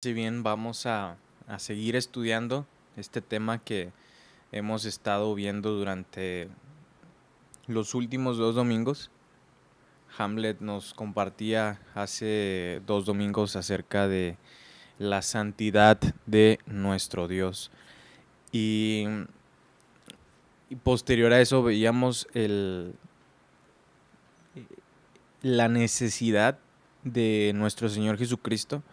Si bien vamos a seguir estudiando este tema que hemos estado viendo durante los últimos 2 domingos. Hamlet nos compartía hace 2 domingos acerca de la santidad de nuestro Dios. Y, y posterior a eso veíamos la necesidad de nuestro Señor Jesucristo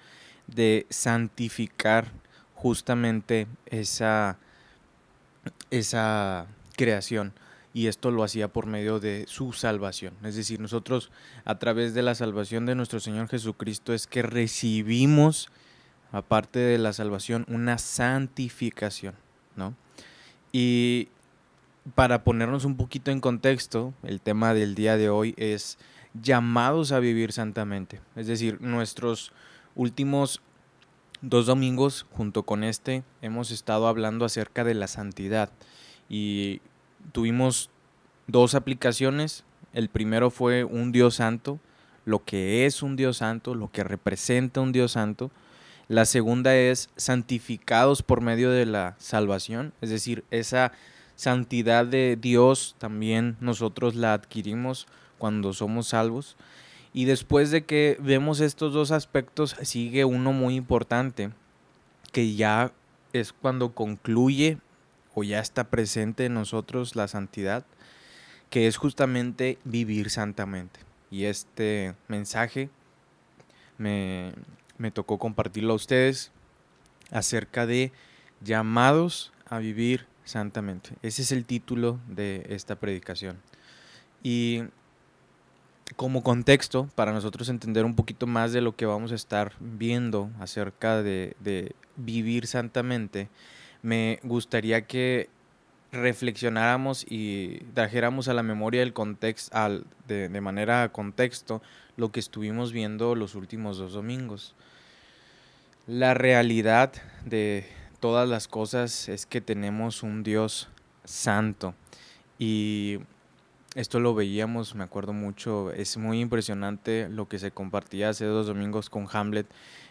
de santificar justamente esa creación, y esto lo hacía por medio de su salvación. Es decir, nosotros a través de la salvación de nuestro Señor Jesucristo es que recibimos, aparte de la salvación, una santificación, ¿no? Y para ponernos un poquito en contexto, el tema del día de hoy es llamados a vivir santamente. Es decir, nuestros últimos 2 domingos, junto con hemos estado hablando acerca de la santidad y tuvimos 2 aplicaciones. El primero fue un Dios santo, lo que es un Dios santo, lo que representa un Dios santo. La segunda es santificados por medio de la salvación, es decir, esa santidad de Dios también nosotros la adquirimos cuando somos salvos. Y después de que vemos estos dos aspectos, sigue uno muy importante, que ya es cuando concluye o ya está presente en nosotros la santidad, que es justamente vivir santamente. Y este mensaje me, me tocó compartirlo a ustedes acerca de llamados a vivir santamente. Ese es el título de esta predicación. Y como contexto, para nosotros entender un poquito más de lo que vamos a estar viendo acerca de vivir santamente, me gustaría que reflexionáramos y trajéramos a la memoria del contexto, de manera contexto, lo que estuvimos viendo los últimos 2 domingos. La realidad de todas las cosas es que tenemos un Dios santo, y esto lo veíamos, me acuerdo mucho, es muy impresionante lo que se compartía hace 2 domingos con Hamlet,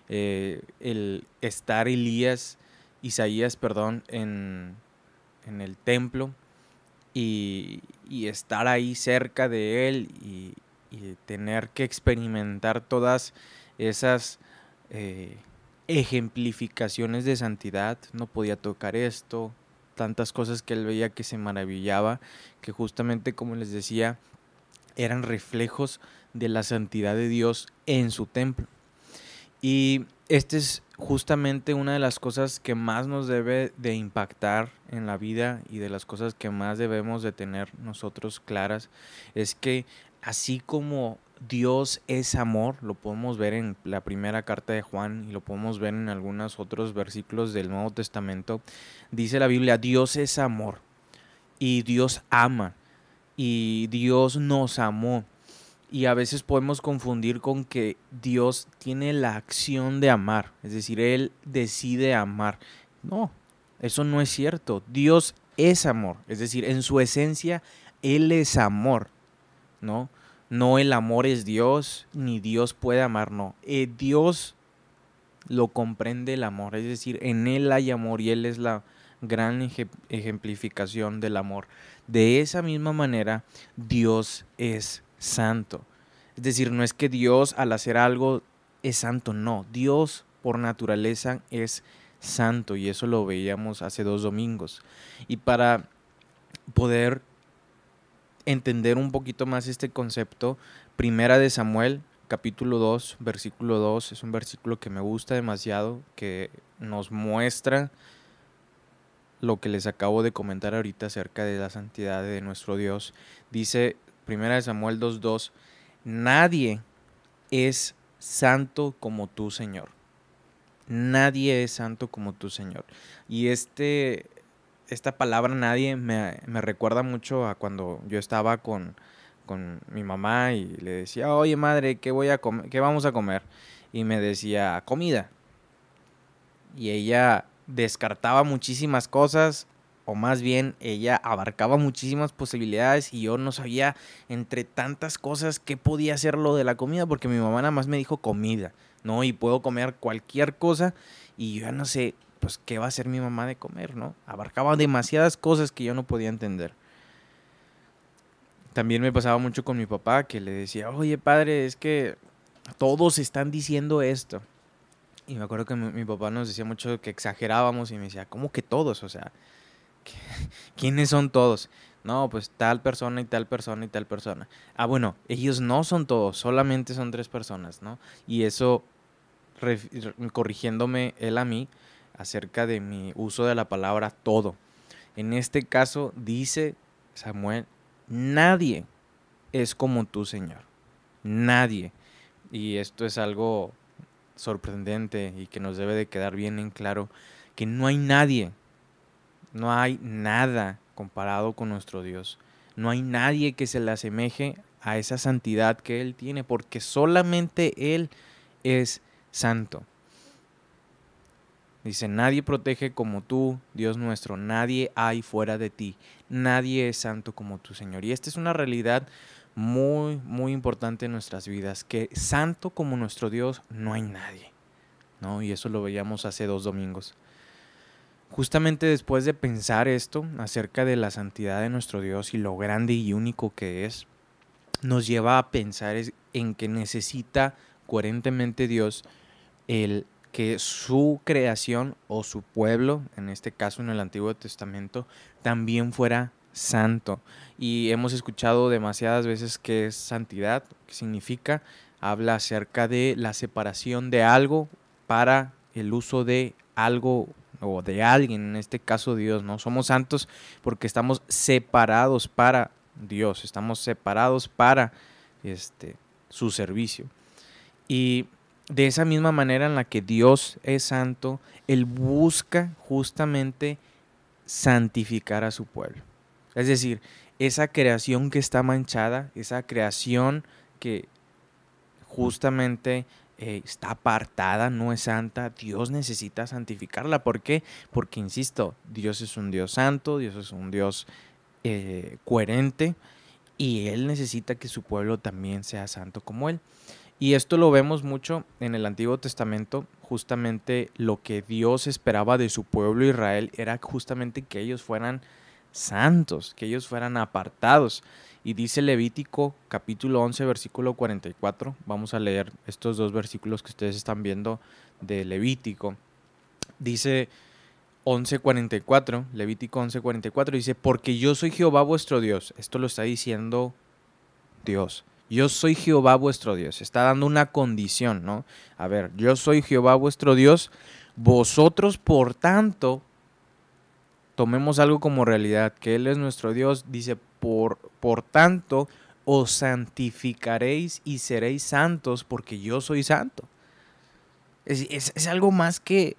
el estar Isaías, perdón, en el templo y estar ahí cerca de él y tener que experimentar todas esas eh, ejemplificaciones de santidad. No podía tocar esto, tantas cosas que él veía que se maravillaba, que justamente, como les decía, eran reflejos de la santidad de Dios en su templo. Y esta es justamente una de las cosas que más nos debe de impactar en la vida, y de las cosas que más debemos de tener nosotros claras, es que así como Dios es amor, lo podemos ver en la primera carta de Juan y lo podemos ver en algunos otros versículos del Nuevo Testamento. Dice la Biblia: Dios es amor y Dios ama y Dios nos amó. Y a veces podemos confundir con que Dios tiene la acción de amar, es decir, Él decide amar. No, eso no es cierto. Dios es amor, es decir, en su esencia Él es amor, ¿no? No el amor es Dios, ni Dios puede amar, no. Dios lo comprende el amor, es decir, en Él hay amor y Él es la gran ejemplificación del amor. De esa misma manera, Dios es santo. Es decir, no es que Dios al hacer algo es santo, no. Dios por naturaleza es santo, y eso lo veíamos hace 2 domingos. Y para poder entender un poquito más este concepto, Primera de Samuel, capítulo 2, versículo 2, es un versículo que me gusta demasiado, que nos muestra lo que les acabo de comentar ahorita acerca de la santidad de nuestro Dios. Dice Primera de Samuel 2:2: nadie es santo como tú, Señor. Nadie es santo como tú, Señor. Y esta palabra nadie me recuerda mucho a cuando yo estaba con mi mamá y le decía: oye, madre, ¿qué voy a comer? ¿Qué vamos a comer? Y me decía: comida. Y ella descartaba muchísimas cosas, o más bien ella abarcaba muchísimas posibilidades, y yo no sabía entre tantas cosas qué podía ser lo de la comida, porque mi mamá nada más me dijo comida, ¿no? Y puedo comer cualquier cosa y yo ya no sé, pues, qué va a hacer mi mamá de comer, ¿no? Abarcaba demasiadas cosas que yo no podía entender. También me pasaba mucho con mi papá, que le decía, oye, padre, es que todos están diciendo esto. Y me acuerdo que mi papá nos decía mucho que exagerábamos y me decía, ¿cómo que todos? O sea, ¿quiénes son todos? No, pues tal persona y tal persona y tal persona. Ah, bueno, ellos no son todos, solamente son 3 personas, ¿no? Y eso corrigiéndome él a mí acerca de mi uso de la palabra todo. En este caso dice Samuel, nadie es como tú, Señor. Nadie. Y esto es algo sorprendente y que nos debe de quedar bien en claro, que no hay nadie, no hay nada comparado con nuestro Dios. No hay nadie que se le asemeje a esa santidad que Él tiene, porque solamente Él es santo. Dice, nadie protege como tú, Dios nuestro, nadie hay fuera de ti, nadie es santo como tú, Señor. Y esta es una realidad muy, muy importante en nuestras vidas, que santo como nuestro Dios no hay nadie, ¿no? Y eso lo veíamos hace 2 domingos. Justamente después de pensar esto acerca de la santidad de nuestro Dios y lo grande y único que es, nos lleva a pensar en que necesita coherentemente Dios el que su creación o su pueblo, en este caso en el Antiguo Testamento, también fuera santo. Y hemos escuchado demasiadas veces qué es santidad, qué significa. Habla acerca de la separación de algo para el uso de algo o de alguien, en este caso Dios, ¿no? Somos santos porque estamos separados para Dios, estamos separados para su servicio. Y de esa misma manera en la que Dios es santo, Él busca justamente santificar a su pueblo. Es decir, esa creación que está manchada, esa creación que justamente está apartada, no es santa, Dios necesita santificarla. ¿Por qué? Porque, insisto, Dios es un Dios santo, Dios es un Dios coherente y Él necesita que su pueblo también sea santo como Él. Y esto lo vemos mucho en el Antiguo Testamento, justamente lo que Dios esperaba de su pueblo Israel era justamente que ellos fueran santos, que ellos fueran apartados. Y dice Levítico capítulo 11, versículo 44, vamos a leer estos 2 versículos que ustedes están viendo de Levítico. Dice 11:44, Levítico 11:44, dice, porque yo soy Jehová vuestro Dios. Esto lo está diciendo Dios. Yo soy Jehová vuestro Dios. Está dando una condición, ¿no? A ver, yo soy Jehová vuestro Dios. Vosotros, por tanto, tomemos algo como realidad, que Él es nuestro Dios. Dice, por tanto, os santificaréis y seréis santos porque yo soy santo. Es algo más que,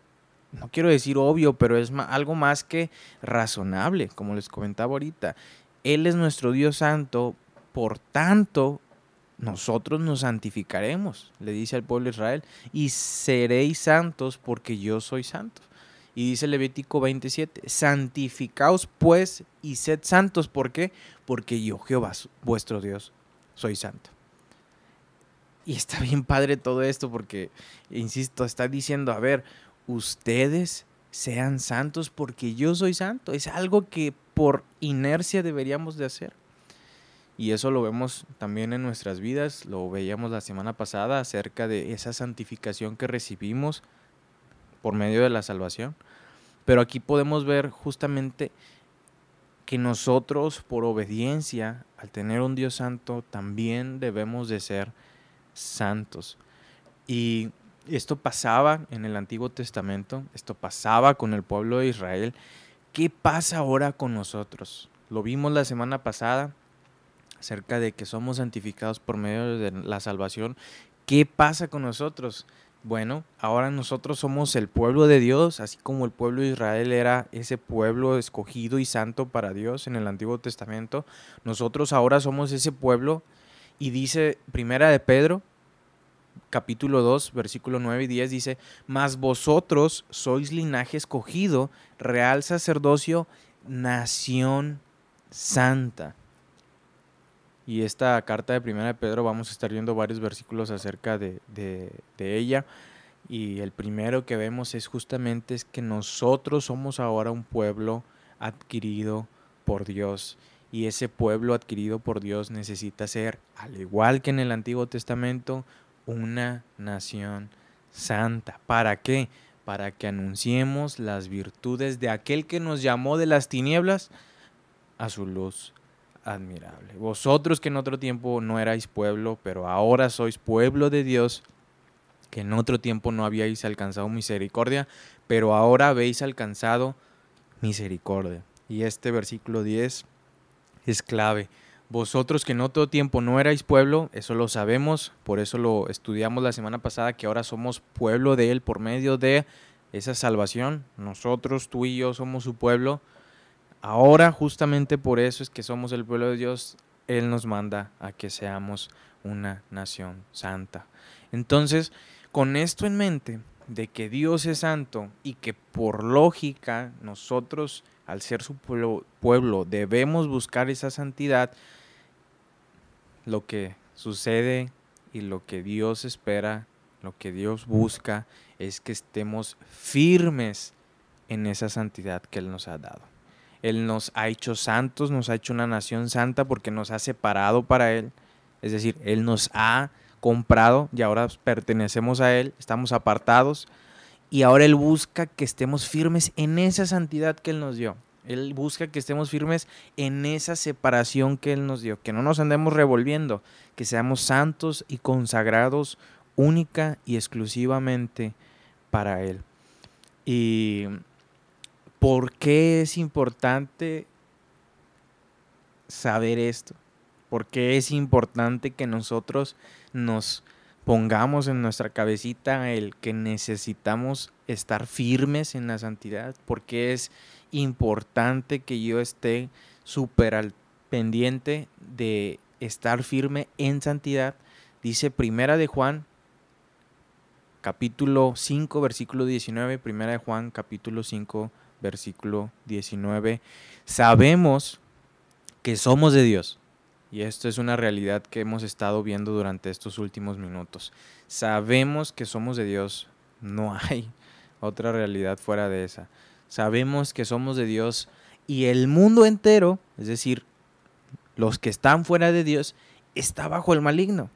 no quiero decir obvio, pero es algo más que razonable, como les comentaba ahorita. Él es nuestro Dios santo, por tanto, nosotros nos santificaremos, le dice al pueblo de Israel, y seréis santos porque yo soy santo. Y dice Levítico 27, santificaos pues y sed santos. ¿Por qué? Porque yo, Jehová, vuestro Dios, soy santo. Y está bien padre todo esto porque, insisto, está diciendo, a ver, ustedes sean santos porque yo soy santo. Es algo que por inercia deberíamos de hacer. Y eso lo vemos también en nuestras vidas, lo veíamos la semana pasada acerca de esa santificación que recibimos por medio de la salvación. Pero aquí podemos ver justamente que nosotros por obediencia, al tener un Dios santo, también debemos de ser santos. Y esto pasaba en el Antiguo Testamento, esto pasaba con el pueblo de Israel. ¿Qué pasa ahora con nosotros? Lo vimos la semana pasada acerca de que somos santificados por medio de la salvación. ¿Qué pasa con nosotros? Bueno, ahora nosotros somos el pueblo de Dios, así como el pueblo de Israel era ese pueblo escogido y santo para Dios en el Antiguo Testamento. Nosotros ahora somos ese pueblo y dice Primera de Pedro, capítulo 2, versículo 9 y 10, dice, mas vosotros sois linaje escogido, real sacerdocio, nación santa. Y esta carta de Primera de Pedro vamos a estar viendo varios versículos acerca de ella. Y el primero que vemos es justamente es que nosotros somos ahora un pueblo adquirido por Dios. Y ese pueblo adquirido por Dios necesita ser, al igual que en el Antiguo Testamento, una nación santa. ¿Para qué? Para que anunciemos las virtudes de aquel que nos llamó de las tinieblas a su luz admirable. Vosotros que en otro tiempo no erais pueblo, pero ahora sois pueblo de Dios, que en otro tiempo no habíais alcanzado misericordia, pero ahora habéis alcanzado misericordia. Y este versículo 10 es clave. Vosotros que en otro tiempo no erais pueblo, eso lo sabemos, por eso lo estudiamos la semana pasada, que ahora somos pueblo de Él por medio de esa salvación. Nosotros, tú y yo somos su pueblo. Ahora justamente por eso es que somos el pueblo de Dios. Él nos manda a que seamos una nación santa. Entonces, con esto en mente, de que Dios es santo y que por lógica nosotros, al ser su pueblo, debemos buscar esa santidad, lo que sucede y lo que Dios espera, lo que Dios busca, es que estemos firmes en esa santidad que Él nos ha dado. Él nos ha hecho santos, nos ha hecho una nación santa porque nos ha separado para Él. Es decir, Él nos ha comprado y ahora pertenecemos a Él, estamos apartados y ahora Él busca que estemos firmes en esa santidad que Él nos dio. Él busca que estemos firmes en esa separación que Él nos dio, que no nos andemos revolviendo, que seamos santos y consagrados única y exclusivamente para Él. ¿Y por qué es importante saber esto? ¿Por qué es importante que nosotros nos pongamos en nuestra cabecita el que necesitamos estar firmes en la santidad? ¿Por qué es importante que yo esté súper al pendiente de estar firme en santidad? Dice Primera de Juan, capítulo 5, versículo 19, Primera de Juan, capítulo 5, versículo 19. Sabemos que somos de Dios. Y esto es una realidad que hemos estado viendo durante estos últimos minutos. Sabemos que somos de Dios. No hay otra realidad fuera de esa. Sabemos que somos de Dios y el mundo entero, es decir, los que están fuera de Dios, está bajo el maligno.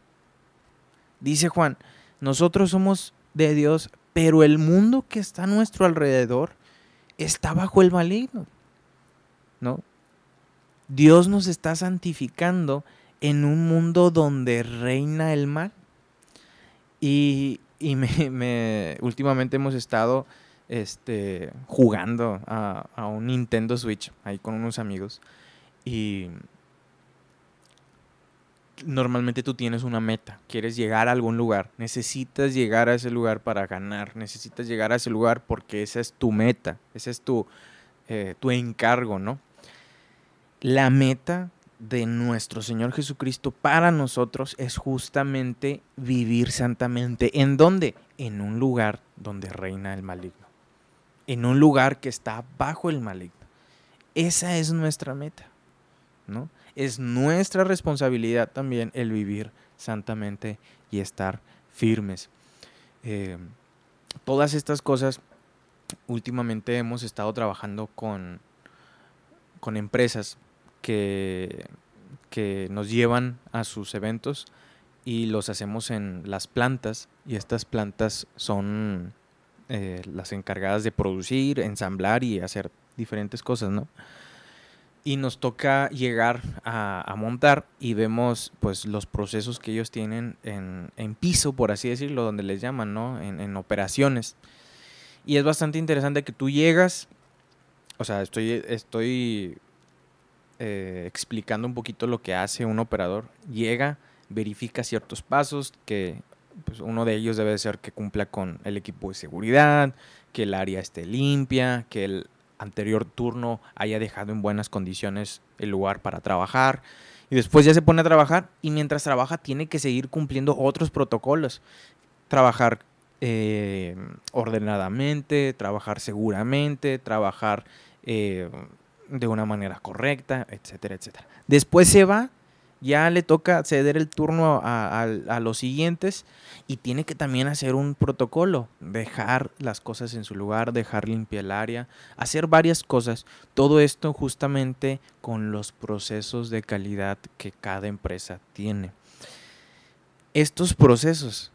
Dice Juan, nosotros somos de Dios, pero el mundo que está a nuestro alrededor está bajo el maligno, ¿no? Dios nos está santificando en un mundo donde reina el mal. Y últimamente hemos estado jugando a un Nintendo Switch ahí con unos amigos. Y normalmente tú tienes una meta, quieres llegar a algún lugar, necesitas llegar a ese lugar para ganar, necesitas llegar a ese lugar porque esa es tu meta, ese es tu encargo, ¿no? La meta de nuestro Señor Jesucristo para nosotros es justamente vivir santamente. ¿En dónde? En un lugar donde reina el maligno. En un lugar que está bajo el maligno. Esa es nuestra meta, ¿no? Es nuestra responsabilidad también el vivir santamente y estar firmes. Todas estas cosas, últimamente hemos estado trabajando con empresas que nos llevan a sus eventos y los hacemos en las plantas, y estas plantas son las encargadas de producir, ensamblar y hacer diferentes cosas, ¿no? Y nos toca llegar a montar y vemos pues los procesos que ellos tienen en piso, por así decirlo, donde les llaman, ¿no? En operaciones. Y es bastante interesante que tú llegas, o sea, estoy explicando un poquito lo que hace un operador. Llega, verifica ciertos pasos, que pues, uno de ellos debe ser que cumpla con el equipo de seguridad, que el área esté limpia, que el anterior turno haya dejado en buenas condiciones el lugar para trabajar. Y después ya se pone a trabajar y mientras trabaja tiene que seguir cumpliendo otros protocolos. Trabajar ordenadamente, trabajar seguramente, trabajar de una manera correcta, etcétera, etcétera. Después se va Ya le toca ceder el turno a los siguientes y tiene que también hacer un protocolo, dejar las cosas en su lugar, dejar limpia el área, hacer varias cosas. Todo esto justamente con los procesos de calidad que cada empresa tiene. Estos procesos,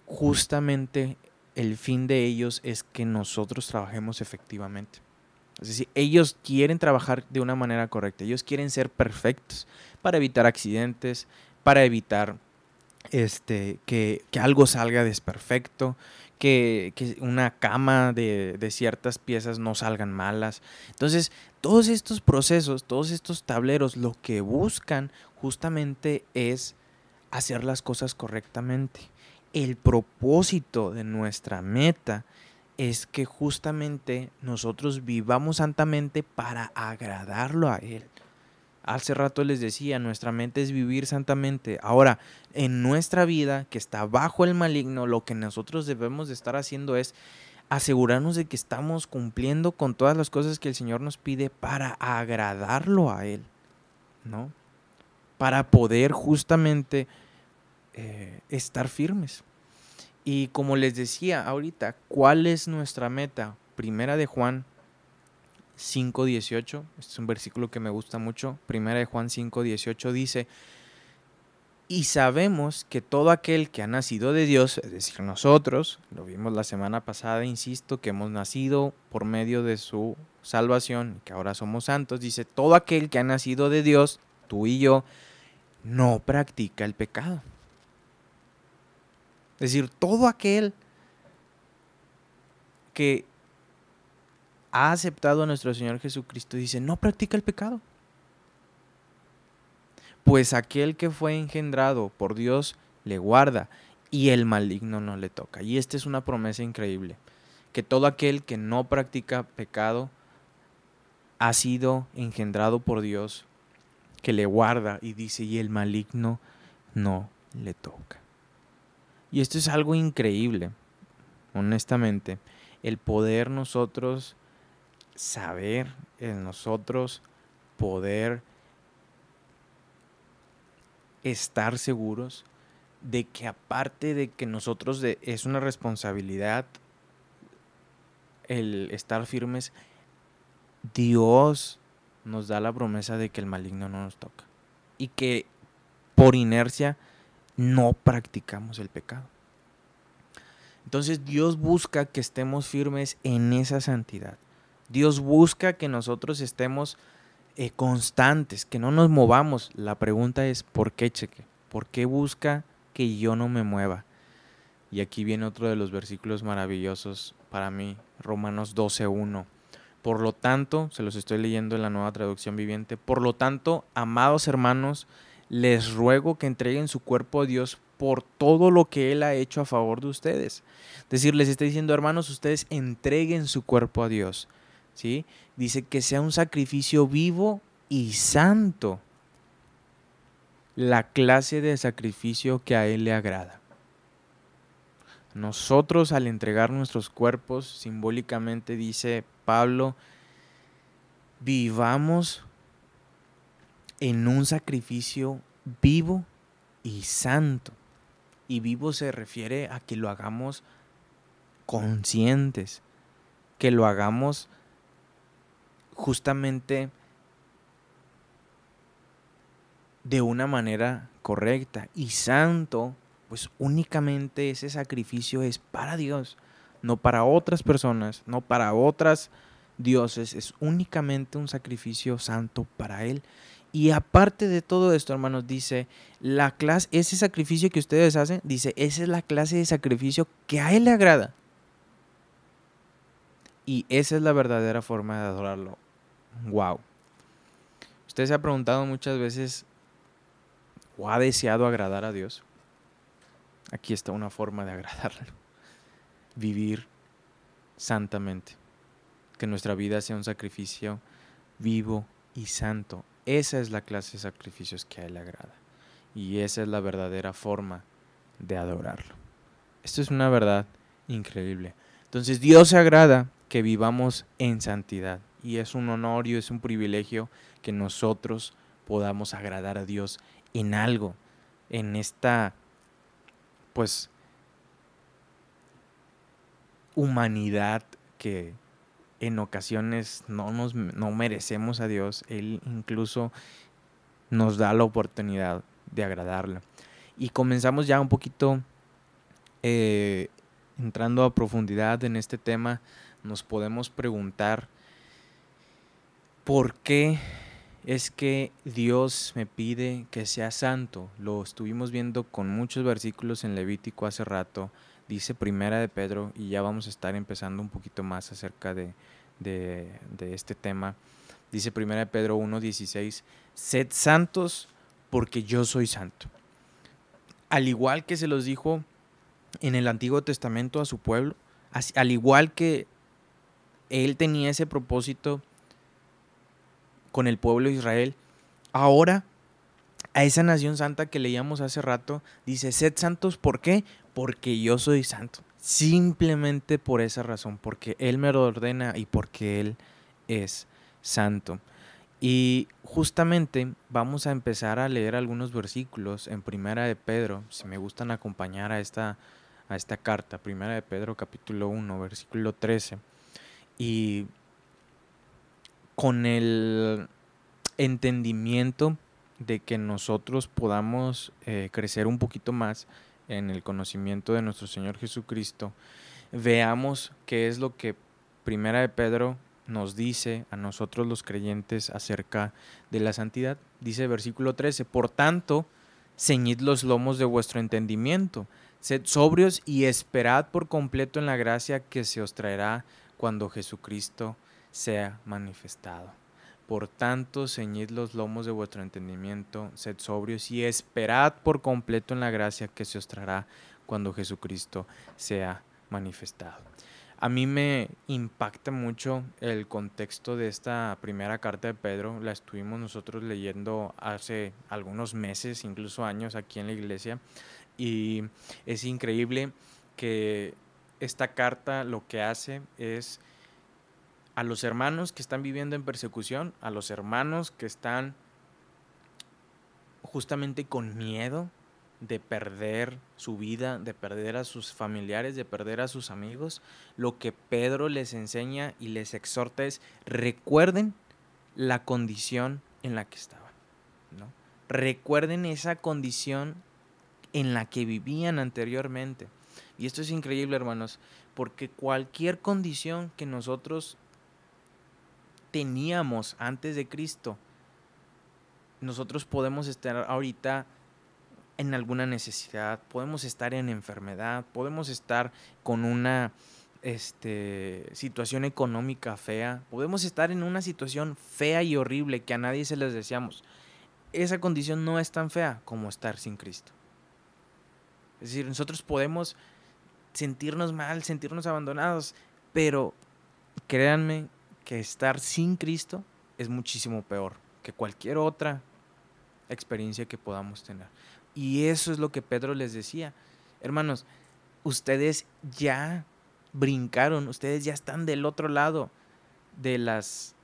justamente el fin de ellos es que nosotros trabajemos efectivamente. Es decir, ellos quieren trabajar de una manera correcta, ellos quieren ser perfectos para evitar accidentes, para evitar que algo salga desperfecto, que una cama de ciertas piezas no salgan malas. Entonces, todos estos procesos, todos estos tableros, lo que buscan justamente es hacer las cosas correctamente. El propósito de nuestra meta es que justamente nosotros vivamos santamente para agradarlo a Él. Hace rato les decía, nuestra mente es vivir santamente. Ahora, en nuestra vida que está bajo el maligno, lo que nosotros debemos de estar haciendo es asegurarnos de que estamos cumpliendo con todas las cosas que el Señor nos pide para agradarlo a Él, ¿no? Para poder justamente estar firmes. Y como les decía ahorita, ¿cuál es nuestra meta? Primera de Juan 5:18, este es un versículo que me gusta mucho. Primera de Juan 5:18 dice: y sabemos que todo aquel que ha nacido de Dios, es decir, nosotros, lo vimos la semana pasada, insisto, que hemos nacido por medio de su salvación, que ahora somos santos, dice, todo aquel que ha nacido de Dios, tú y yo, no practica el pecado. Es decir, todo aquel que ha aceptado a nuestro Señor Jesucristo dice, no practica el pecado. Pues aquel que fue engendrado por Dios le guarda y el maligno no le toca. Y esta es una promesa increíble, que todo aquel que no practica pecado ha sido engendrado por Dios, que le guarda y dice, y el maligno no le toca. Y esto es algo increíble, honestamente, el poder nosotros saber, en nosotros poder estar seguros de que aparte de que nosotros es una responsabilidad el estar firmes, Dios nos da la promesa de que el maligno no nos toca y que por inercia no practicamos el pecado. Entonces Dios busca que estemos firmes en esa santidad. Dios busca que nosotros estemos constantes, que no nos movamos. La pregunta es, ¿por qué, Cheque? ¿Por qué busca que yo no me mueva? Y aquí viene otro de los versículos maravillosos para mí, Romanos 12:1. Por lo tanto, se los estoy leyendo en la Nueva Traducción Viviente, por lo tanto, amados hermanos, les ruego que entreguen su cuerpo a Dios por todo lo que Él ha hecho a favor de ustedes. Es decir, les está diciendo, hermanos, ustedes entreguen su cuerpo a Dios, ¿sí? Dice que sea un sacrificio vivo y santo, la clase de sacrificio que a Él le agrada. Nosotros al entregar nuestros cuerpos, simbólicamente dice Pablo, vivamos en un sacrificio vivo y santo. Y vivo se refiere a que lo hagamos conscientes, que lo hagamos justamente de una manera correcta. Y santo, pues únicamente ese sacrificio es para Dios, no para otras personas, no para otras dioses, es únicamente un sacrificio santo para Él. Y aparte de todo esto, hermanos, dice, ese sacrificio que ustedes hacen, dice, esa es la clase de sacrificio que a Él le agrada. Y esa es la verdadera forma de adorarlo. Wow. Usted se ha preguntado muchas veces, ¿o ha deseado agradar a Dios? Aquí está una forma de agradarlo. Vivir santamente. Que nuestra vida sea un sacrificio vivo y santo. Esa es la clase de sacrificios que a Él le agrada. Y esa es la verdadera forma de adorarlo. Esto es una verdad increíble. Entonces Dios se agrada que vivamos en santidad. Y es un honor y es un privilegio que nosotros podamos agradar a Dios en algo, en esta, pues, humanidad que en ocasiones no merecemos a Dios. Él incluso nos da la oportunidad de agradarle. Y comenzamos ya un poquito entrando a profundidad en este tema. Nos podemos preguntar ¿por qué es que Dios me pide que sea santo? Lo estuvimos viendo con muchos versículos en Levítico hace rato. Dice Primera de Pedro, y ya vamos a estar empezando un poquito más acerca de este tema. Dice Primera de Pedro 1:16, sed santos porque yo soy santo. Al igual que se los dijo en el Antiguo Testamento a su pueblo, al igual que él tenía ese propósito con el pueblo de Israel, ahora a esa nación santa que leíamos hace rato, dice, sed santos, ¿por qué? Porque yo soy santo. Simplemente por esa razón, porque Él me lo ordena y porque Él es santo. Y justamente vamos a empezar a leer algunos versículos en Primera de Pedro, si me gustan acompañar a esta carta, Primera de Pedro capítulo 1, versículo 13. Y con el entendimiento de que nosotros podamos crecer un poquito más en el conocimiento de nuestro Señor Jesucristo, veamos qué es lo que Primera de Pedro nos dice a nosotros los creyentes acerca de la santidad. Dice versículo 13, por tanto, ceñid los lomos de vuestro entendimiento, sed sobrios y esperad por completo en la gracia que se os traerá cuando Jesucristo sea manifestado. Por tanto, ceñid los lomos de vuestro entendimiento, sed sobrios y esperad por completo en la gracia que se os traerá cuando Jesucristo sea manifestado. A mí me impacta mucho el contexto de esta primera carta de Pedro. La estuvimos nosotros leyendo hace algunos meses, incluso años aquí en la iglesia, y es increíble que esta carta lo que hace es a los hermanos que están viviendo en persecución, a los hermanos que están justamente con miedo de perder su vida, de perder a sus familiares, de perder a sus amigos, lo que Pedro les enseña y les exhorta es recuerden la condición en la que estaban, ¿no? Recuerden esa condición en la que vivían anteriormente. Y esto es increíble, hermanos, porque cualquier condición que nosotros teníamos antes de Cristo, nosotros podemos estar ahorita en alguna necesidad, podemos estar en enfermedad, podemos estar con una situación económica fea, podemos estar en una situación fea y horrible que a nadie se les deseamos. Esa condición no es tan fea como estar sin Cristo. Es decir, nosotros podemos sentirnos mal, sentirnos abandonados, pero créanme que estar sin Cristo es muchísimo peor que cualquier otra experiencia que podamos tener. Y eso es lo que Pedro les decía. Hermanos, ustedes ya brincaron, ustedes ya están del otro lado de las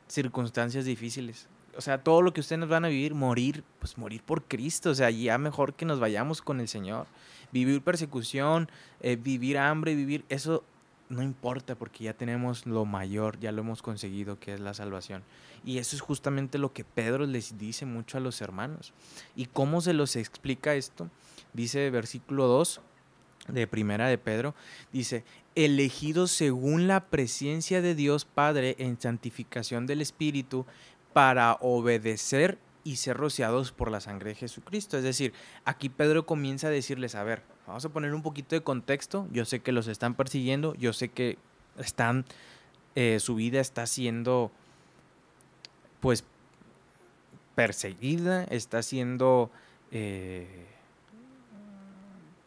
circunstancias difíciles. O sea, todo lo que ustedes van a vivir, morir, pues morir por Cristo. O sea, ya mejor que nos vayamos con el Señor. Vivir persecución, vivir hambre, vivir, eso no importa porque ya tenemos lo mayor, ya lo hemos conseguido, que es la salvación. Y eso es justamente lo que Pedro les dice mucho a los hermanos. ¿Y cómo se los explica esto? Dice versículo 2 de Primera de Pedro, dice, elegidos según la presencia de Dios Padre en santificación del Espíritu para obedecer y ser rociados por la sangre de Jesucristo. Es decir, aquí Pedro comienza a decirles, a ver, vamos a poner un poquito de contexto, yo sé que los están persiguiendo, yo sé que están, su vida está siendo, pues, perseguida, está siendo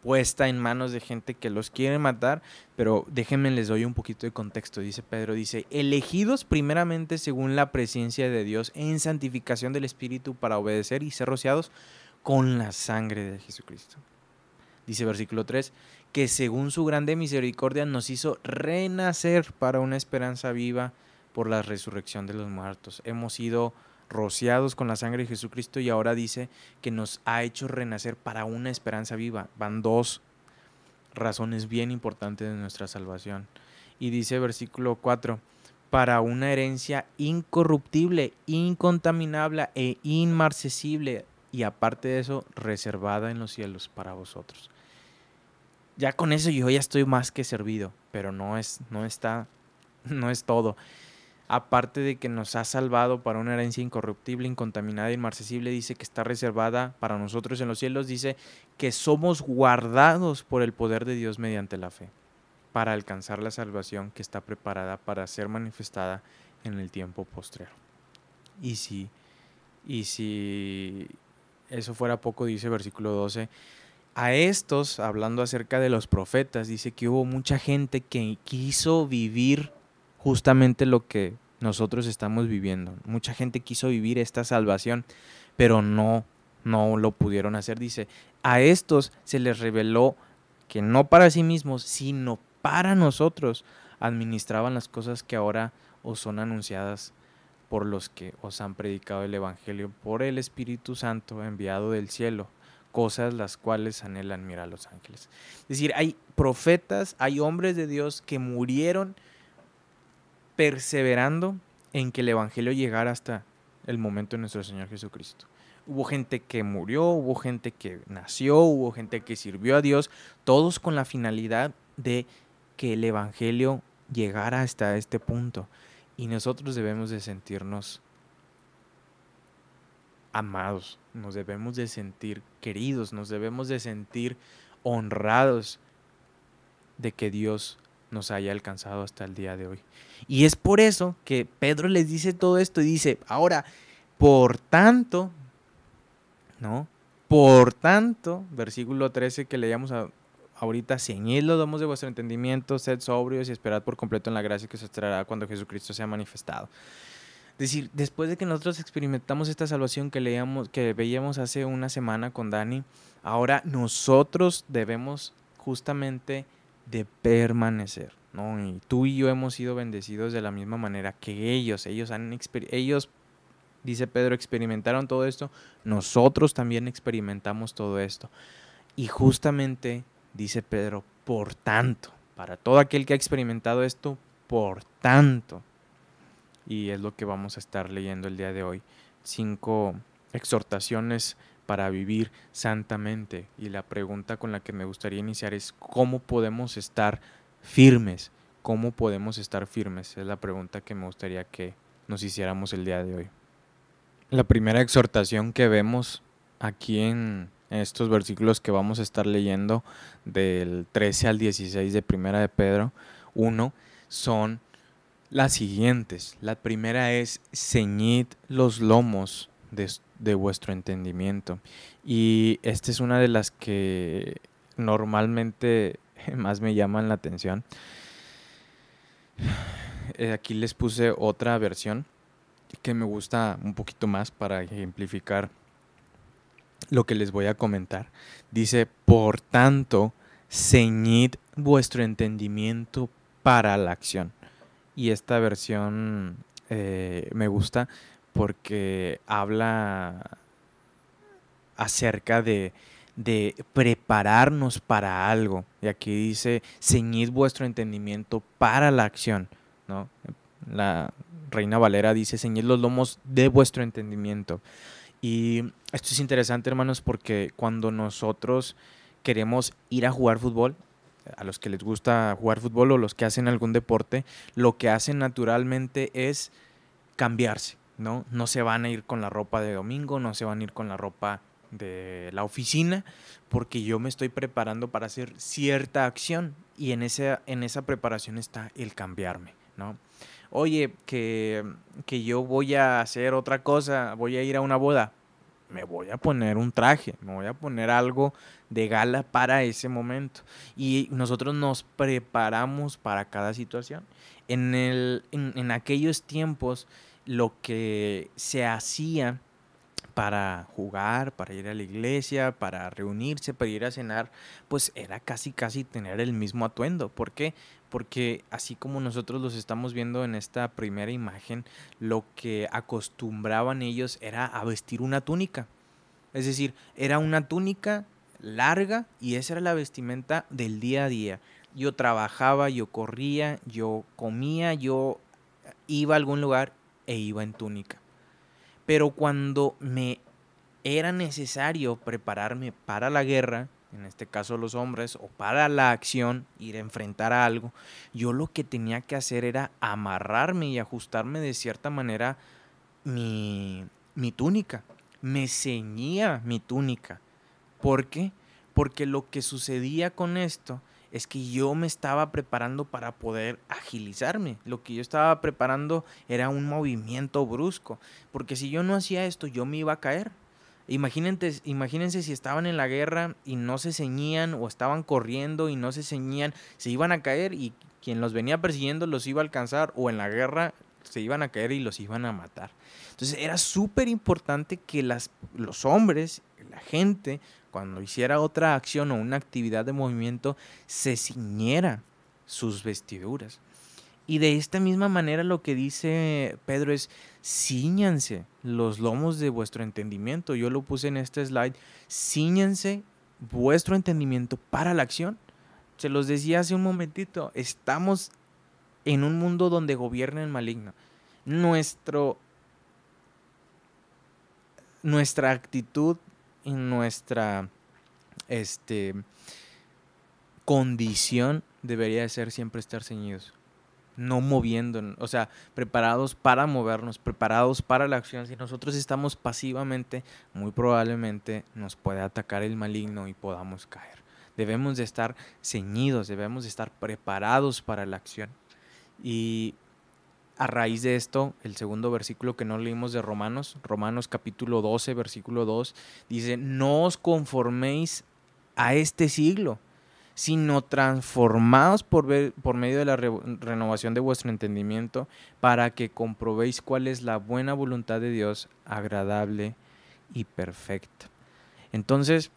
puesta en manos de gente que los quiere matar, pero déjenme les doy un poquito de contexto. Dice Pedro, dice, elegidos primeramente según la presencia de Dios en santificación del Espíritu para obedecer y ser rociados con la sangre de Jesucristo. Dice versículo 3, que según su grande misericordia nos hizo renacer para una esperanza viva por la resurrección de los muertos. Hemos sido rociados con la sangre de Jesucristo, y ahora dice que nos ha hecho renacer para una esperanza viva. Van dos razones bien importantes de nuestra salvación. Y dice versículo 4, para una herencia incorruptible, incontaminable e inmarcesible, y aparte de eso, reservada en los cielos para vosotros. Ya con eso yo ya estoy más que servido, pero no es todo. Aparte de que nos ha salvado para una herencia incorruptible, incontaminada e inmarcesible, dice que está reservada para nosotros en los cielos, dice que somos guardados por el poder de Dios mediante la fe, para alcanzar la salvación que está preparada para ser manifestada en el tiempo postrero. Y si eso fuera poco, dice versículo 12, a estos, hablando acerca de los profetas, dice que hubo mucha gente que quiso vivir justamente lo que nosotros estamos viviendo. Mucha gente quiso vivir esta salvación, pero no lo pudieron hacer. Dice, a estos se les reveló que no para sí mismos, sino para nosotros administraban las cosas que ahora os son anunciadas por los que os han predicado el Evangelio por el Espíritu Santo enviado del cielo, cosas las cuales anhelan mirar a los ángeles. Es decir, hay profetas, hay hombres de Dios que murieron perseverando en que el Evangelio llegara hasta el momento de nuestro Señor Jesucristo. Hubo gente que murió, hubo gente que nació, hubo gente que sirvió a Dios, todos con la finalidad de que el Evangelio llegara hasta este punto. Y nosotros debemos de sentirnos amados, nos debemos de sentir queridos, nos debemos de sentir honrados de que Dios nos haya alcanzado hasta el día de hoy. Y es por eso que Pedro les dice todo esto y dice, ahora, por tanto, ¿no? Por tanto, versículo 13 que leíamos ahorita, ceñid los lomos de vuestro entendimiento, sed sobrios y esperad por completo en la gracia que se os traerá cuando Jesucristo sea manifestado. Es decir, después de que nosotros experimentamos esta salvación que veíamos hace una semana con Dani, ahora nosotros debemos justamente de permanecer, ¿no? Y tú y yo hemos sido bendecidos de la misma manera que ellos dice Pedro, experimentaron todo esto, nosotros también experimentamos todo esto. Y justamente, dice Pedro, por tanto, para todo aquel que ha experimentado esto, por tanto. Y es lo que vamos a estar leyendo el día de hoy. 5 exhortaciones para vivir santamente. Y la pregunta con la que me gustaría iniciar es ¿cómo podemos estar firmes? ¿Cómo podemos estar firmes? Es la pregunta que me gustaría que nos hiciéramos el día de hoy. La primera exhortación que vemos aquí en estos versículos que vamos a estar leyendo del 13 al 16 de Primera de Pedro 1 son las siguientes. La primera es ceñid los lomos de vuestro entendimiento. Y esta es una de las que normalmente más me llaman la atención. Aquí les puse otra versión que me gusta un poquito más para ejemplificar lo que les voy a comentar. Dice, por tanto, ceñid vuestro entendimiento para la acción. Y esta versión me gusta porque habla acerca de prepararnos para algo. Y aquí dice, ceñid vuestro entendimiento para la acción, ¿no? La Reina Valera dice, ceñid los lomos de vuestro entendimiento. Y esto es interesante, hermanos, porque cuando nosotros queremos ir a jugar fútbol, a los que les gusta jugar fútbol o los que hacen algún deporte, lo que hacen naturalmente es cambiarse, ¿no? No se van a ir con la ropa de domingo, no se van a ir con la ropa de la oficina, porque yo me estoy preparando para hacer cierta acción y en esa preparación está el cambiarme, ¿no? Oye, que yo voy a hacer otra cosa, voy a ir a una boda, me voy a poner un traje, me voy a poner algo de gala para ese momento. Y nosotros nos preparamos para cada situación. En aquellos tiempos, lo que se hacía para jugar, para ir a la iglesia, para reunirse, para ir a cenar, pues era casi tener el mismo atuendo. ¿Por qué? porque así como nosotros los estamos viendo en esta primera imagen, lo que acostumbraban ellos era a vestir una túnica. Es decir, era una túnica larga y esa era la vestimenta del día a día. Yo trabajaba, yo corría, yo comía, yo iba a algún lugar e iba en túnica. Pero cuando me era necesario prepararme para la guerra, en este caso los hombres, o para la acción, ir a enfrentar a algo, yo lo que tenía que hacer era amarrarme y ajustarme de cierta manera mi túnica. Me ceñía mi túnica. ¿Por qué? Porque lo que sucedía con esto es que yo me estaba preparando para poder agilizarme. Lo que yo estaba preparando era un movimiento brusco. Porque si yo no hacía esto, yo me iba a caer. Imagínense si estaban en la guerra y no se ceñían, o estaban corriendo y no se ceñían, se iban a caer y quien los venía persiguiendo los iba a alcanzar, o en la guerra se iban a caer y los iban a matar. Entonces era súper importante que los hombres, la gente, cuando hiciera otra acción o una actividad de movimiento, se ciñera sus vestiduras. Y de esta misma manera lo que dice Pedro es: cíñanse los lomos de vuestro entendimiento. Yo lo puse en este slide: cíñanse vuestro entendimiento para la acción. Se los decía hace un momentito, estamos en un mundo donde gobierna el maligno. Nuestra actitud y nuestra condición debería ser siempre estar ceñidos, no moviendo, o sea, preparados para movernos, preparados para la acción. Si nosotros estamos pasivamente, muy probablemente nos puede atacar el maligno y podamos caer. Debemos de estar ceñidos, debemos de estar preparados para la acción. Y a raíz de esto, el segundo versículo que no leímos de Romanos capítulo 12, versículo 2, dice: no os conforméis a este siglo, sino transformaos por medio de la renovación de vuestro entendimiento, para que comprobéis cuál es la buena voluntad de Dios, agradable y perfecta. Entonces,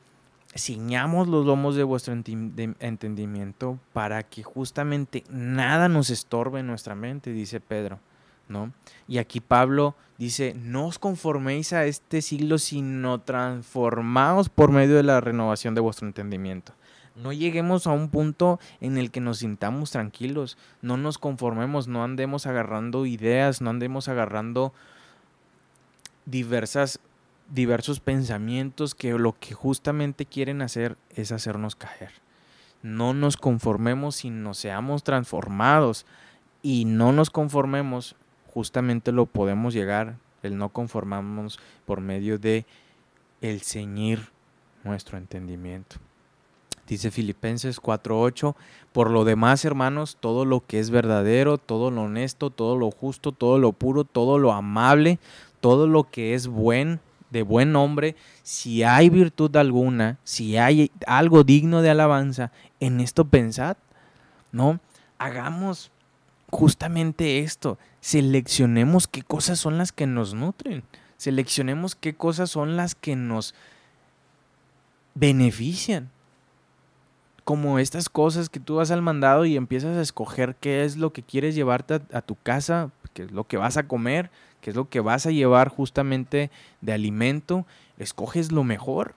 ciñamos los lomos de vuestro entendimiento para que justamente nada nos estorbe en nuestra mente, dice Pedro, ¿no? Y aquí Pablo dice: no os conforméis a este siglo, sino transformaos por medio de la renovación de vuestro entendimiento. No lleguemos a un punto en el que nos sintamos tranquilos, no nos conformemos, no andemos agarrando ideas, no andemos agarrando diversos pensamientos que lo que justamente quieren hacer es hacernos caer. No nos conformemos, sino seamos transformados. Y no nos conformemos, justamente lo podemos llegar, el no conformarnos, por medio de el ceñir nuestro entendimiento. Dice Filipenses 4:8: por lo demás, hermanos, todo lo que es verdadero, todo lo honesto, todo lo justo, todo lo puro, todo lo amable, todo lo que es de buen nombre, si hay virtud alguna, si hay algo digno de alabanza, en esto pensad, ¿no? Hagamos justamente esto, seleccionemos qué cosas son las que nos nutren, seleccionemos qué cosas son las que nos benefician. Como estas cosas que tú vas al mandado y empiezas a escoger qué es lo que quieres llevarte a tu casa, qué es lo que vas a comer, qué es lo que vas a llevar justamente de alimento, escoges lo mejor.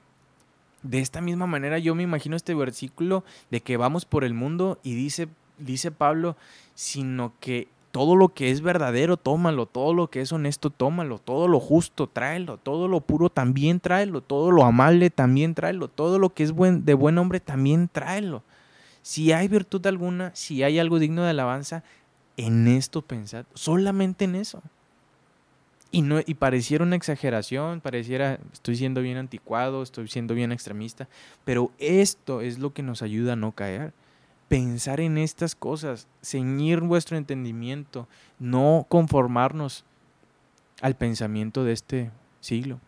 De esta misma manera yo me imagino este versículo de que vamos por el mundo y dice Pablo: sino que todo lo que es verdadero, tómalo, todo lo que es honesto, tómalo, todo lo justo, tráelo, todo lo puro también tráelo, todo lo amable también tráelo, todo lo que es de buen hombre también tráelo. Si hay virtud alguna, si hay algo digno de alabanza, en esto pensad, solamente en eso. Y pareciera una exageración, pareciera estoy siendo bien anticuado, estoy siendo bien extremista, pero esto es lo que nos ayuda a no caer. Pensar en estas cosas, ceñir vuestro entendimiento, no conformarnos al pensamiento de este siglo.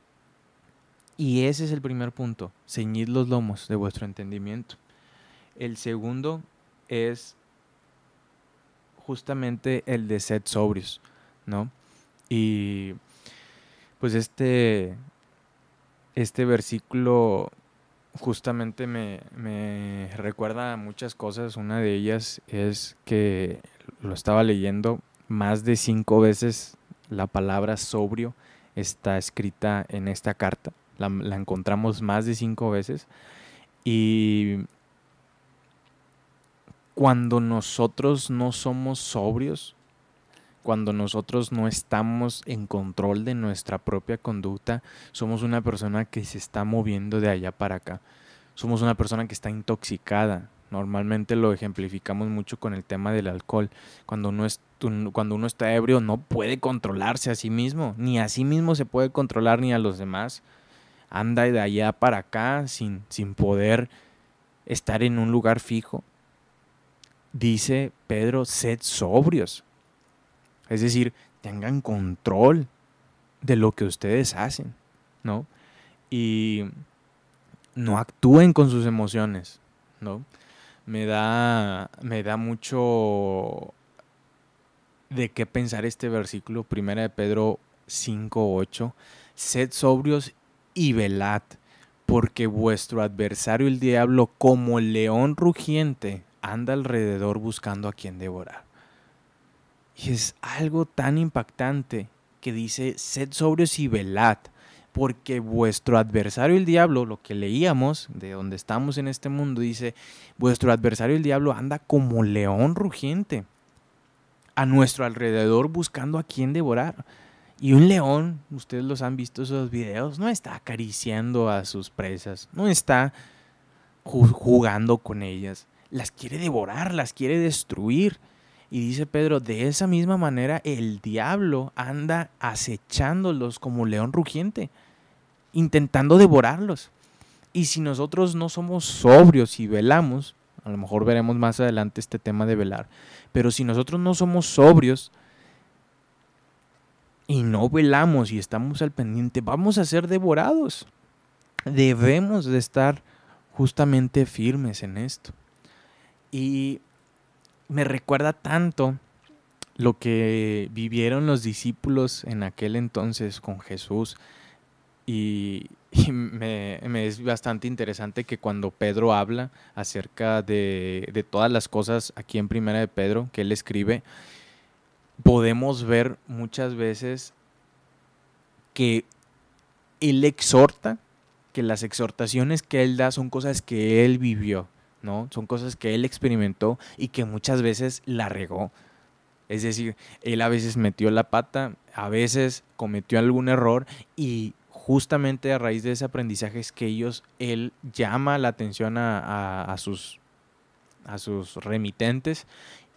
Y ese es el primer punto: ceñid los lomos de vuestro entendimiento. El segundo es justamente el de sed sobrios, ¿no? Y pues este versículo justamente me recuerda a muchas cosas. Una de ellas es que lo estaba leyendo más de 5 veces la palabra sobrio está escrita en esta carta. La encontramos más de 5 veces. Y cuando nosotros no somos sobrios, cuando nosotros no estamos en control de nuestra propia conducta, somos una persona que se está moviendo de allá para acá. Somos una persona que está intoxicada. Normalmente lo ejemplificamos mucho con el tema del alcohol. Cuando uno está ebrio no puede controlarse a sí mismo, ni a sí mismo se puede controlar ni a los demás. Anda de allá para acá sin poder estar en un lugar fijo. Dice Pedro, sed sobrios. Es decir, tengan control de lo que ustedes hacen, ¿no? Y no actúen con sus emociones, ¿no? Me da mucho de qué pensar este versículo, primera de Pedro 5:8. Sed sobrios y velad, porque vuestro adversario el diablo, como león rugiente, anda alrededor buscando a quien devorar. Y es algo tan impactante que dice, sed sobrios y velad, porque vuestro adversario el diablo, lo que leíamos de donde estamos en este mundo, dice, vuestro adversario el diablo anda como león rugiente a nuestro alrededor buscando a quien devorar. Y un león, ustedes los han visto esos videos, no está acariciando a sus presas, no está jugando con ellas, las quiere devorar, las quiere destruir. Y dice Pedro, de esa misma manera el diablo anda acechándolos como león rugiente, intentando devorarlos. Y si nosotros no somos sobrios y velamos, a lo mejor veremos más adelante este tema de velar, pero si nosotros no somos sobrios y no velamos y estamos al pendiente, vamos a ser devorados. Debemos de estar justamente firmes en esto. Y me recuerda tanto lo que vivieron los discípulos en aquel entonces con Jesús. Y me es bastante interesante que cuando Pedro habla acerca de todas las cosas aquí en Primera de Pedro que él escribe, podemos ver muchas veces que él exhorta, que las exhortaciones que él da son cosas que él vivió, ¿no? Son cosas que él experimentó y que muchas veces la regó. Es decir, él a veces metió la pata, a veces cometió algún error y justamente a raíz de ese aprendizaje es que él llama la atención a sus remitentes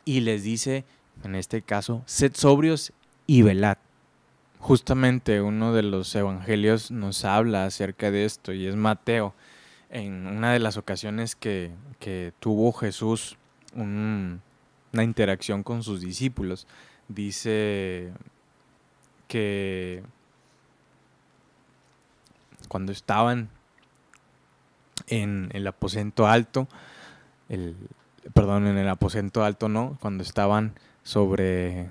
y les dice, en este caso, sed sobrios y velad. Justamente uno de los evangelios nos habla acerca de esto y es Mateo. En una de las ocasiones que tuvo Jesús una interacción con sus discípulos, dice que cuando estaban en el aposento alto, en el aposento alto no, cuando estaban sobre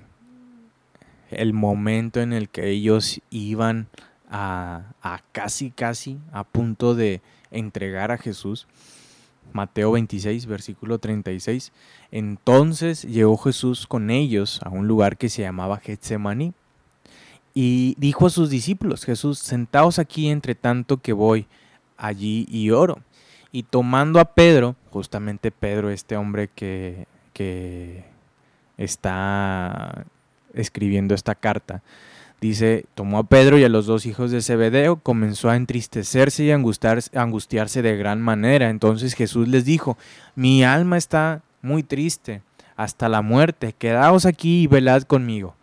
el momento en el que ellos iban a casi a punto de entregar a Jesús, Mateo 26, versículo 36, entonces llegó Jesús con ellos a un lugar que se llamaba Getsemaní y dijo a sus discípulos, Jesús, sentaos aquí entre tanto que voy allí y oro. Y tomando a Pedro, justamente Pedro, este hombre que está escribiendo esta carta, dice, tomó a Pedro y a los dos hijos de Zebedeo, comenzó a entristecerse y a angustiarse de gran manera. Entonces Jesús les dijo, mi alma está muy triste hasta la muerte, quedaos aquí y velad conmigo.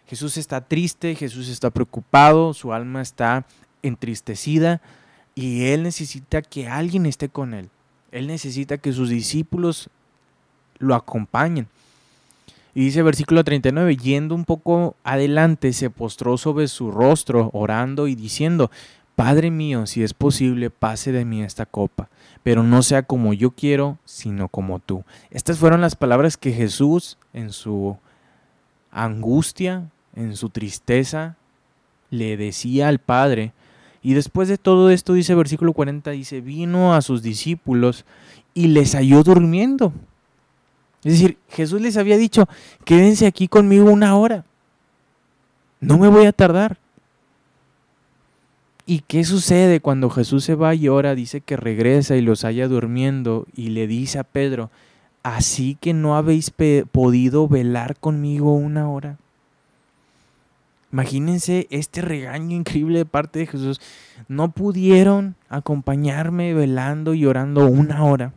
Jesús está triste, Jesús está preocupado, su alma está entristecida y él necesita que alguien esté con él. Él necesita que sus discípulos lo acompañen. Y dice versículo 39, yendo un poco adelante, se postró sobre su rostro, orando y diciendo, Padre mío, si es posible, pase de mí esta copa, pero no sea como yo quiero, sino como tú. Estas fueron las palabras que Jesús, en su angustia, en su tristeza, le decía al Padre, Y después de todo esto, dice versículo 40, dice, vino a sus discípulos y les halló durmiendo. Es decir, Jesús les había dicho, quédense aquí conmigo 1 hora, no me voy a tardar. ¿Y qué sucede cuando Jesús se va y ora? Dice que regresa y los halla durmiendo y le dice a Pedro, ¿así que no habéis podido velar conmigo 1 hora? Imagínense este regaño increíble de parte de Jesús. No pudieron acompañarme velando y orando 1 hora.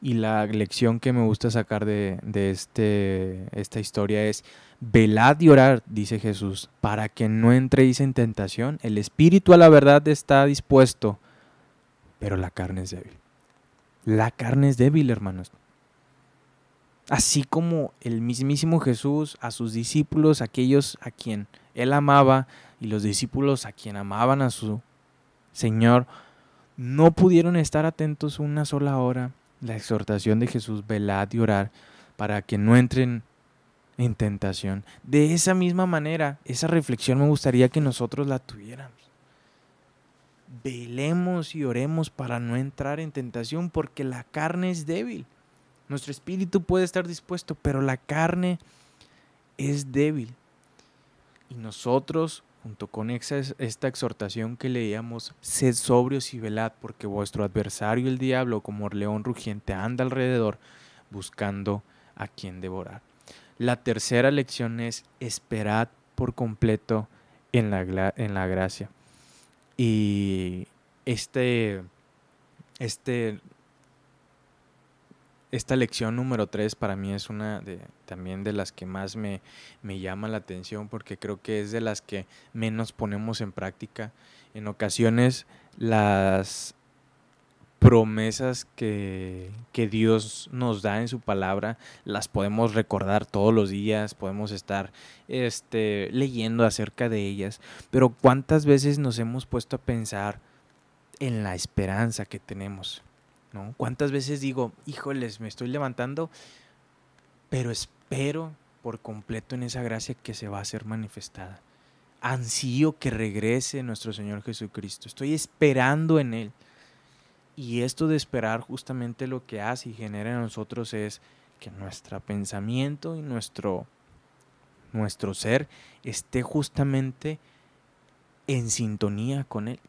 Y la lección que me gusta sacar de esta historia es, velad y orad, dice Jesús, para que no entréis en tentación. El espíritu a la verdad está dispuesto, pero la carne es débil. La carne es débil, hermanos. Así como el mismísimo Jesús a sus discípulos, aquellos a quien él amaba, y los discípulos a quien amaban a su Señor, no pudieron estar atentos 1 sola hora. La exhortación de Jesús, velad y orar, para que no entren en tentación. De esa misma manera, esa reflexión me gustaría que nosotros la tuviéramos. Velemos y oremos para no entrar en tentación, porque la carne es débil. Nuestro espíritu puede estar dispuesto, pero la carne es débil. Y nosotros, junto con esta exhortación que leíamos, sed sobrios y velad, porque vuestro adversario el diablo, como león rugiente, anda alrededor buscando a quien devorar. La tercera lección es esperad por completo en la gracia. Y esta lección número 3 para mí es una también de las que más me llama la atención, porque creo que es de las que menos ponemos en práctica. En ocasiones las promesas que Dios nos da en su palabra las podemos recordar todos los días, podemos estar leyendo acerca de ellas, pero ¿cuántas veces nos hemos puesto a pensar en la esperanza que tenemos? ¿No? ¿Cuántas veces digo, híjoles, me estoy levantando, pero espero por completo en esa gracia que se va a hacer manifestada? Ansío que regrese nuestro Señor Jesucristo. Estoy esperando en Él. Y esto de esperar justamente lo que hace y genera en nosotros es que nuestro pensamiento y nuestro ser esté justamente en sintonía con Él.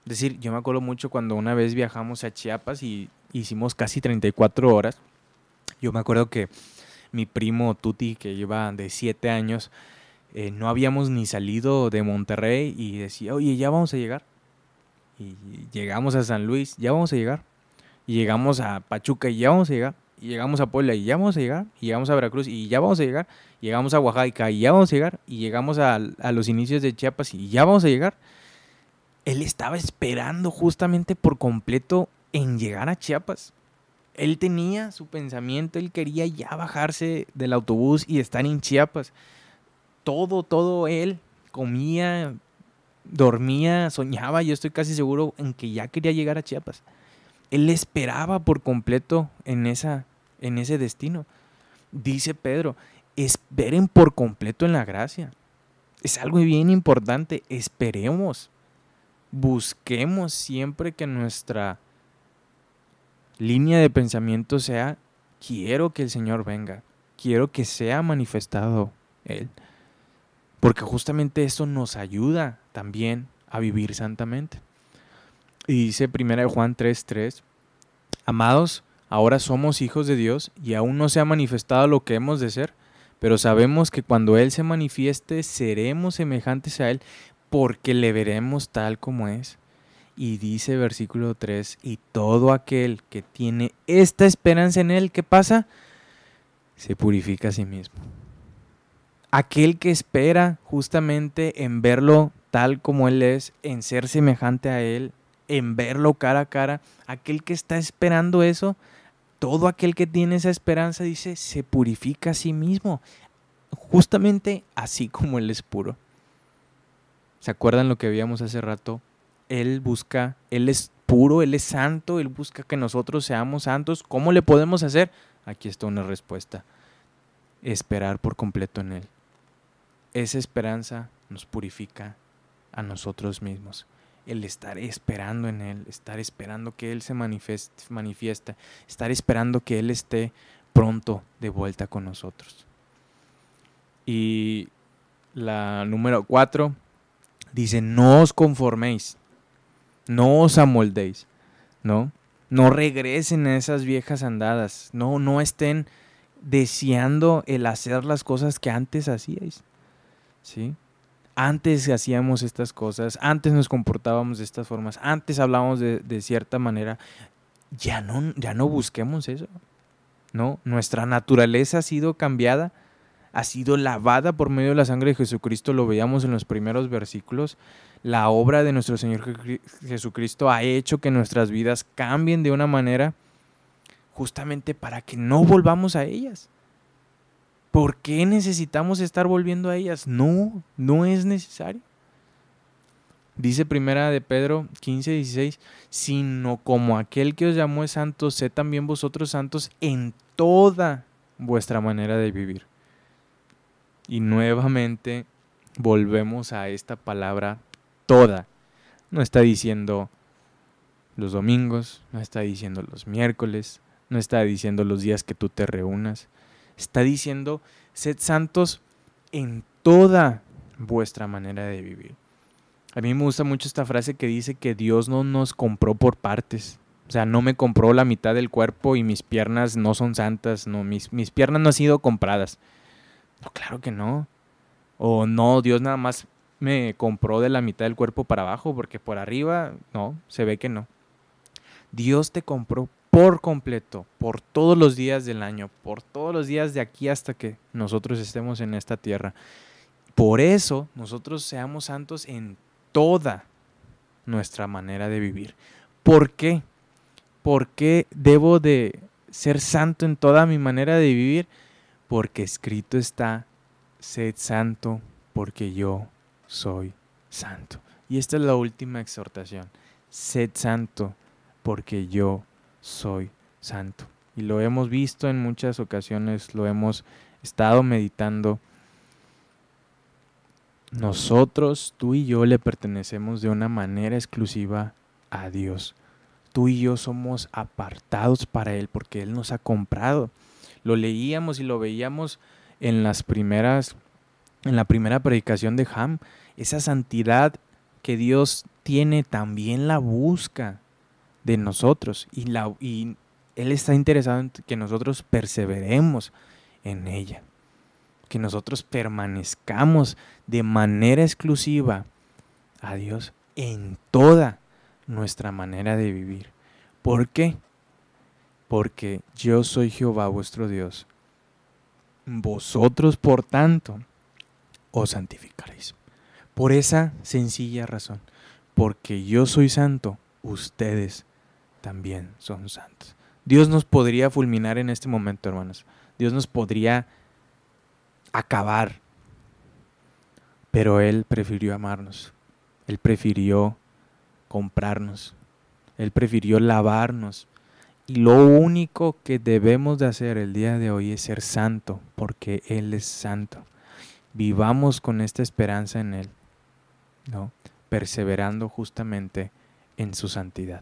Es decir, yo me acuerdo mucho cuando una vez viajamos a Chiapas y hicimos casi 34 horas. Yo me acuerdo que mi primo Tuti, que lleva de 7 años, no habíamos ni salido de Monterrey y decía, oye, ya vamos a llegar. Y llegamos a San Luis, ya vamos a llegar. Y llegamos a Pachuca y ya vamos a llegar. Y llegamos a Puebla y ya vamos a llegar. Y llegamos a Veracruz y ya vamos a llegar. Y llegamos a Oaxaca y ya vamos a llegar. Y llegamos a los inicios de Chiapas y ya vamos a llegar. Él estaba esperando justamente por completo en llegar a Chiapas. Él tenía su pensamiento, él quería ya bajarse del autobús y estar en Chiapas. Todo él comía, dormía, soñaba, yo estoy casi seguro en que ya quería llegar a Chiapas. Él esperaba por completo en ese destino. Dice Pedro, esperen por completo en la gracia. Es algo bien importante, esperemos. Busquemos siempre que nuestra línea de pensamiento sea, quiero que el Señor venga, quiero que sea manifestado Él. Porque justamente eso nos ayuda también a vivir santamente. Y dice 1 Juan 3:3, amados, ahora somos hijos de Dios y aún no se ha manifestado lo que hemos de ser, pero sabemos que cuando Él se manifieste seremos semejantes a Él, porque le veremos tal como es. Y dice versículo 3, y todo aquel que tiene esta esperanza en Él, ¿qué pasa? Se purifica a sí mismo. Aquel que espera justamente en verlo tal como Él es, en ser semejante a Él, en verlo cara a cara, aquel que está esperando eso, todo aquel que tiene esa esperanza, dice, se purifica a sí mismo, justamente así como Él es puro. ¿Se acuerdan lo que veíamos hace rato? Él busca, Él es puro, Él es santo, Él busca que nosotros seamos santos. ¿Cómo le podemos hacer? Aquí está una respuesta. Esperar por completo en Él. Esa esperanza nos purifica a nosotros mismos. El estar esperando en Él, estar esperando que Él se manifieste, estar esperando que Él esté pronto de vuelta con nosotros. Y la número 4 dice, no os conforméis, no os amoldéis, ¿no? No regresen a esas viejas andadas, no estén deseando el hacer las cosas que antes hacíais, ¿sí? Antes hacíamos estas cosas, antes nos comportábamos de estas formas, antes hablábamos de cierta manera. Ya no busquemos eso, ¿no? Nuestra naturaleza ha sido cambiada, ha sido lavada por medio de la sangre de Jesucristo, lo veíamos en los primeros versículos. La obra de nuestro Señor Jesucristo ha hecho que nuestras vidas cambien de una manera justamente para que no volvamos a ellas. ¿Por qué necesitamos estar volviendo a ellas? No es necesario. Dice primera de Pedro 15:16, sino como aquel que os llamó es santo, sed también vosotros santos en toda vuestra manera de vivir. Y nuevamente volvemos a esta palabra toda. No está diciendo los domingos, no está diciendo los miércoles, no está diciendo los días que tú te reúnas. Está diciendo, sed santos en toda vuestra manera de vivir. A mí me gusta mucho esta frase que dice que Dios no nos compró por partes. O sea, no me compró la mitad del cuerpo y mis piernas no son santas. No, mis piernas no han sido compradas. No, claro que no. O no, Dios nada más me compró de la mitad del cuerpo para abajo, porque por arriba, no, se ve que no. Dios te compró por completo, por todos los días del año, por todos los días de aquí hasta que nosotros estemos en esta tierra. Por eso nosotros seamos santos en toda nuestra manera de vivir. ¿Por qué? ¿Por qué debo de ser santo en toda mi manera de vivir? Porque escrito está, sed santo porque yo soy santo. Y esta es la última exhortación. Sed santo porque yo soy santo. Y lo hemos visto en muchas ocasiones, lo hemos estado meditando. Nosotros, tú y yo, le pertenecemos de una manera exclusiva a Dios. Tú y yo somos apartados para Él porque Él nos ha comprado. Lo leíamos y lo veíamos en la primera predicación de Ham. Esa santidad que Dios tiene también la busca de nosotros y Él está interesado en que nosotros perseveremos en ella, que nosotros permanezcamos de manera exclusiva a Dios en toda nuestra manera de vivir. ¿Por qué? Porque yo soy Jehová vuestro Dios. Vosotros, por tanto, os santificaréis. Por esa sencilla razón, porque yo soy santo, ustedes también son santos. Dios nos podría fulminar en este momento, hermanos. Dios nos podría acabar. Pero Él prefirió amarnos. Él prefirió comprarnos. Él prefirió lavarnos. Y lo único que debemos de hacer el día de hoy es ser santo, porque Él es santo. Vivamos con esta esperanza en Él, ¿no? Perseverando justamente en su santidad.